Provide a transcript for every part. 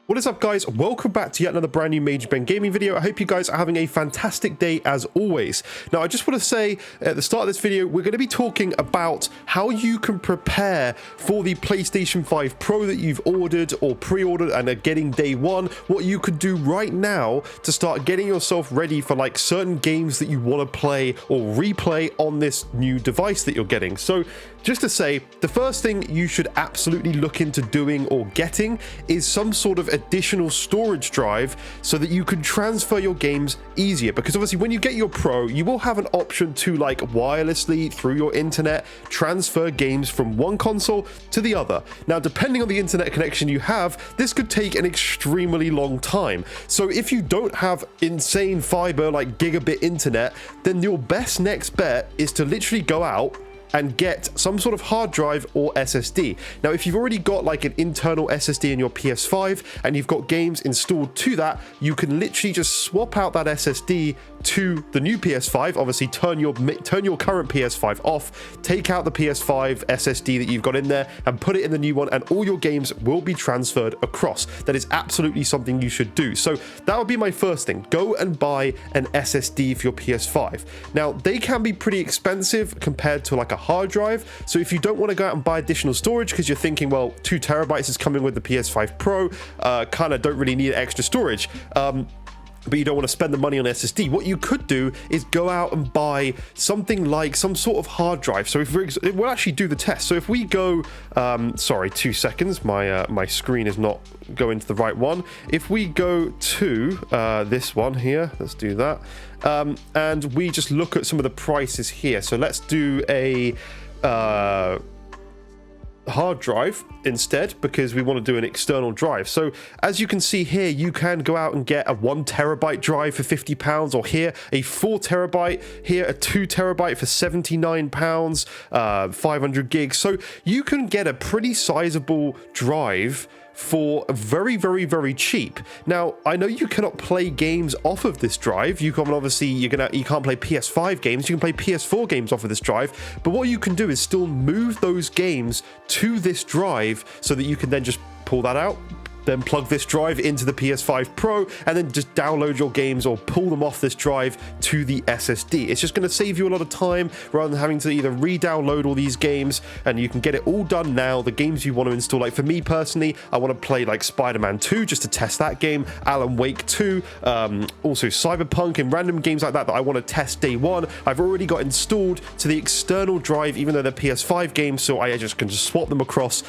What is up, guys? Welcome back to yet another brand new Major Ben gaming video. I hope you guys are having a fantastic day as always. Now, I just want to say at the start of this video, we're going to be talking about how you can prepare for the PlayStation 5 Pro that you've ordered or pre-ordered and are getting day one. What you could do right now to start getting yourself ready for like certain games that you want to play or replay on this new device that you're getting. So just to say, the first thing you should absolutely look into doing or getting is some sort of additional storage drive so that you can transfer your games easier, because obviously when you get your Pro, you will have an option to like wirelessly through your internet transfer games from one console to the other. Now, depending on the internet connection you have, this could take an extremely long time. So if you don't have insane fiber like gigabit internet, then your best next bet is to literally go out and get some sort of hard drive or SSD. Now, if you've already got like an internal SSD in your PS5 and you've got games installed to that, you can literally just swap out that SSD to the new PS5. Obviously, turn your current PS5 off, take out the PS5 SSD that you've got in there and put it in the new one, and all your games will be transferred across. That is absolutely something you should do. So that would be my first thing. Go and buy an SSD for your PS5. Now, they can be pretty expensive compared to like a hard drive. So if you don't want to go out and buy additional storage because you're thinking, well, 2 terabytes is coming with the PS5 Pro, kind of don't really need extra storage, but you don't want to spend the money on SSD, what you could do is go out and buy something like some sort of hard drive. So if we'll actually do the test. So if we go, sorry, 2 seconds, my screen is not going to the right one. If we go to this one here, let's do that, and we just look at some of the prices here. So let's do a hard drive instead, because we want to do an external drive. So as you can see here, you can go out and get a 1 terabyte drive for £50, or here a 4 terabyte, here a 2 terabyte for £79, 500 gigs. So you can get a pretty sizable drive for very, very, very cheap. Now, I know you cannot play games off of this drive. You can obviously, you can't play PS5 games. You can play PS4 games off of this drive, but what you can do is still move those games to this drive so that you can then just pull that out, then plug this drive into the PS5 Pro, and then just download your games or pull them off this drive to the SSD. It's just going to save you a lot of time rather than having to either re-download all these games, and you can get it all done now. The games you want to install, like for me personally, I want to play like Spider-Man 2 just to test that game, Alan Wake 2, also Cyberpunk, and random games like that I want to test day one. I've already got installed to the external drive, even though they're PS5 games, so I just can swap them across,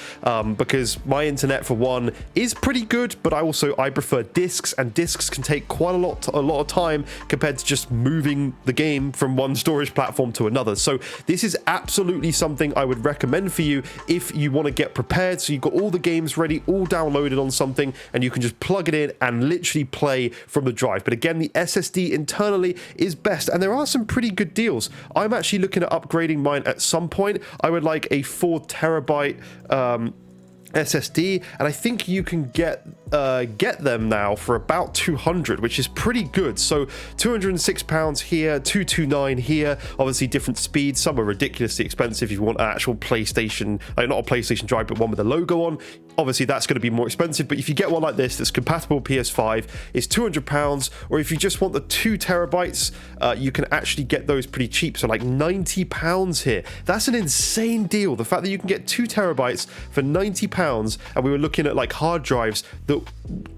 because my internet, for one, is pretty good, but I prefer discs, and discs can take quite a lot of time compared to just moving the game from one storage platform to another. So this is absolutely something I would recommend for you if you want to get prepared. So you've got all the games ready, all downloaded on something, and you can just plug it in and literally play from the drive. But again, the SSD internally is best, and there are some pretty good deals. I'm actually looking at upgrading mine at some point. I would like a 4 terabyte SSD, and I think you can get them now for about 200, which is pretty good. So £206 here, 229 here. Obviously different speeds, some are ridiculously expensive. If you want an actual PlayStation, like not a PlayStation drive but one with a logo on, obviously that's going to be more expensive. But if you get one like this that's compatible with PS5, it's £200. Or if you just want the 2 terabytes, you can actually get those pretty cheap, so like £90 here. That's an insane deal. The fact that you can get 2 terabytes for £90, and we were looking at like hard drives that,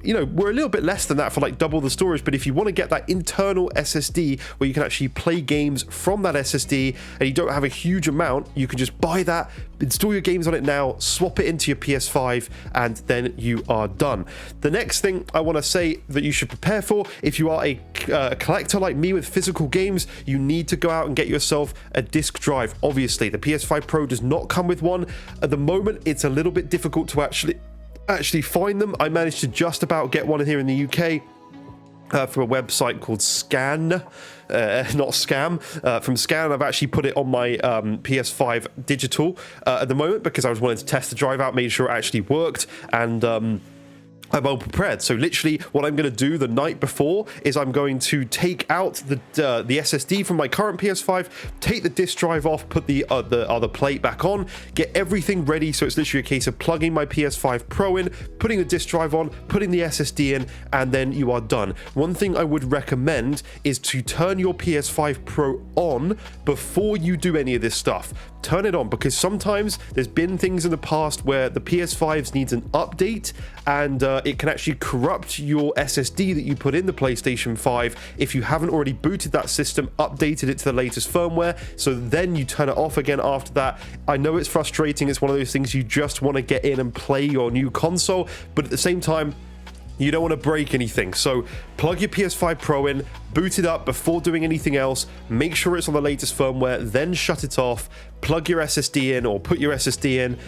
you know, were a little bit less than that for like double the storage. But if you want to get that internal SSD where you can actually play games from that SSD and you don't have a huge amount, you can just buy that, install your games on it now, swap it into your PS5, and then you are done. The next thing I want to say that you should prepare for, if you are a collector like me with physical games, you need to go out and get yourself a disc drive. Obviously, the PS5 Pro does not come with one. At the moment, it's a little bit difficult to actually find them. I managed to just about get one here in the UK from a website called Scan, not Scam, from Scan. I've actually put it on my PS5 digital at the moment because I was wanting to test the drive out, made sure it actually worked, and I'm well prepared. So literally what I'm going to do the night before is I'm going to take out the SSD from my current PS5, take the disk drive off, put the other plate back on, get everything ready. So it's literally a case of plugging my PS5 Pro in, putting the disk drive on, putting the SSD in, and then you are done. One thing I would recommend is to turn your PS5 Pro on before you do any of this stuff. Turn it on, because sometimes there's been things in the past where the PS5 needs an update, and it can actually corrupt your SSD that you put in the PlayStation 5 if you haven't already booted that system, updated it to the latest firmware. So then you turn it off again after that. I know it's frustrating. It's one of those things you just want to get in and play your new console, but at the same time, you don't want to break anything. So plug your PS5 Pro in, boot it up before doing anything else, make sure it's on the latest firmware, then shut it off, plug your SSD in, or put your SSD in,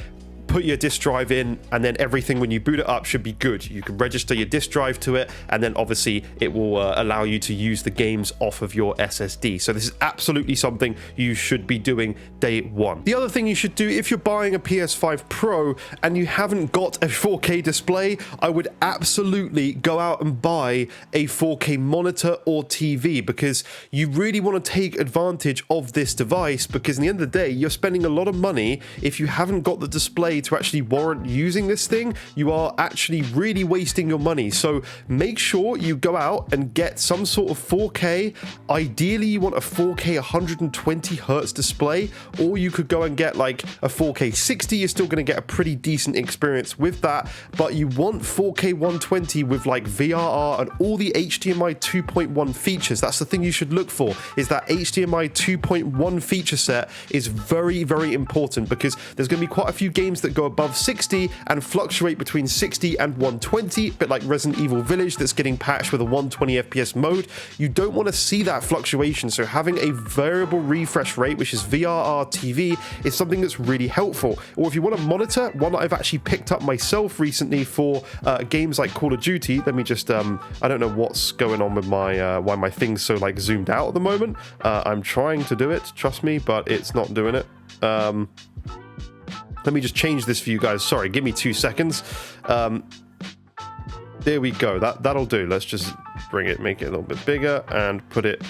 put your disk drive in, and then everything when you boot it up should be good. You can register your disk drive to it, and then obviously it will allow you to use the games off of your SSD. So this is absolutely something you should be doing day one. The other thing you should do if you're buying a PS5 Pro and you haven't got a 4K display, I would absolutely go out and buy a 4K monitor or TV, because you really want to take advantage of this device, because in the end of the day, you're spending a lot of money. If you haven't got the display to actually warrant using this thing, you are actually really wasting your money. So make sure you go out and get some sort of 4K. Ideally, you want a 4K 120 hertz display, or you could go and get like a 4K 60. You're still going to get a pretty decent experience with that, but you want 4K 120 with like VRR and all the HDMI 2.1 features. That's the thing you should look for, is that HDMI 2.1 feature set is very, very important, because there's going to be quite a few games that go above 60 and fluctuate between 60 and 120, a bit like Resident Evil Village that's getting patched with a 120 FPS mode. You don't want to see that fluctuation, so having a variable refresh rate, which is VRR TV, is something that's really helpful. Or if you want a monitor, one that I've actually picked up myself recently for games like Call of Duty. Let me just I don't know what's going on with my why my thing's so like zoomed out at the moment. I'm trying to do it, trust me, but it's not doing it. Let me just change this for you guys. Sorry, give me 2 seconds. There we go. That'll do. Let's just bring it, make it a little bit bigger, and put it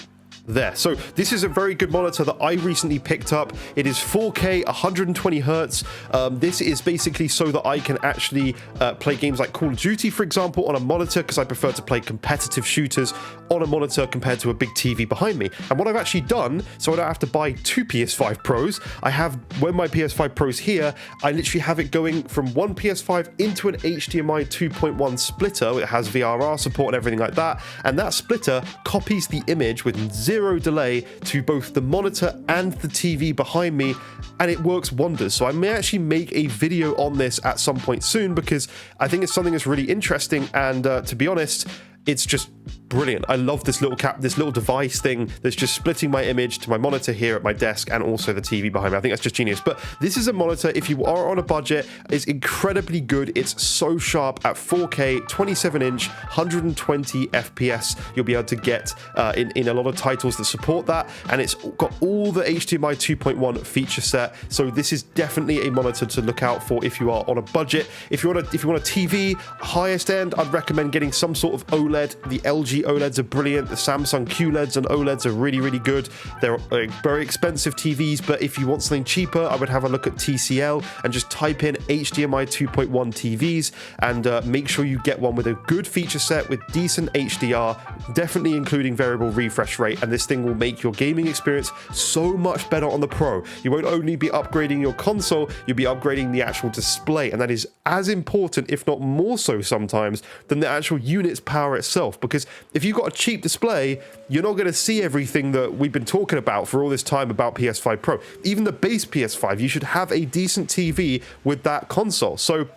there. So this is a very good monitor that I recently picked up. It is 4K 120 hertz. This is basically so that I can actually play games like Call of Duty, for example, on a monitor, because I prefer to play competitive shooters on a monitor compared to a big TV behind me. And what I've actually done, so I don't have to buy two PS5 Pros, I have, when my PS5 Pro's here, I literally have it going from one PS5 into an HDMI 2.1 splitter. It has VRR support and everything like that, and that splitter copies the image with zero delay to both the monitor and the TV behind me, and it works wonders. So I may actually make a video on this at some point soon, because I think it's something that's really interesting, and to be honest, it's just brilliant. I love this little device thing that's just splitting my image to my monitor here at my desk and also the TV behind me. I think that's just genius. But this is a monitor, if you are on a budget, is incredibly good. It's so sharp at 4K, 27-inch, 120 FPS. You'll be able to get in a lot of titles that support that, and it's got all the HDMI 2.1 feature set. So this is definitely a monitor to look out for if you are on a budget. If you want a TV, highest end, I'd recommend getting some sort of OLED. The LG OLEDs are brilliant. The Samsung QLEDs and OLEDs are really, really good. They're very expensive TVs, but if you want something cheaper, I would have a look at TCL and just type in HDMI 2.1 TVs, and make sure you get one with a good feature set with decent HDR, definitely including variable refresh rate, and this thing will make your gaming experience so much better on the Pro. You won't only be upgrading your console, you'll be upgrading the actual display, and that is as important, if not more so sometimes, than the actual unit's power itself, because if you've got a cheap display, you're not going to see everything that we've been talking about for all this time about PS5 Pro. Even the base PS5, you should have a decent TV with that console. So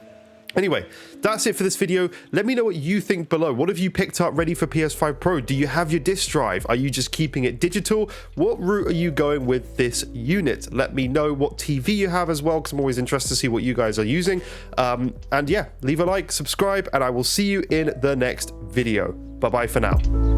anyway, that's it for this video. Let me know what you think below. What have you picked up ready for PS5 Pro? Do you have your disk drive? Are you just keeping it digital? What route are you going with this unit? Let me know what TV you have as well, because I'm always interested to see what you guys are using. And yeah, leave a like, subscribe, and I will see you in the next video. Bye-bye for now.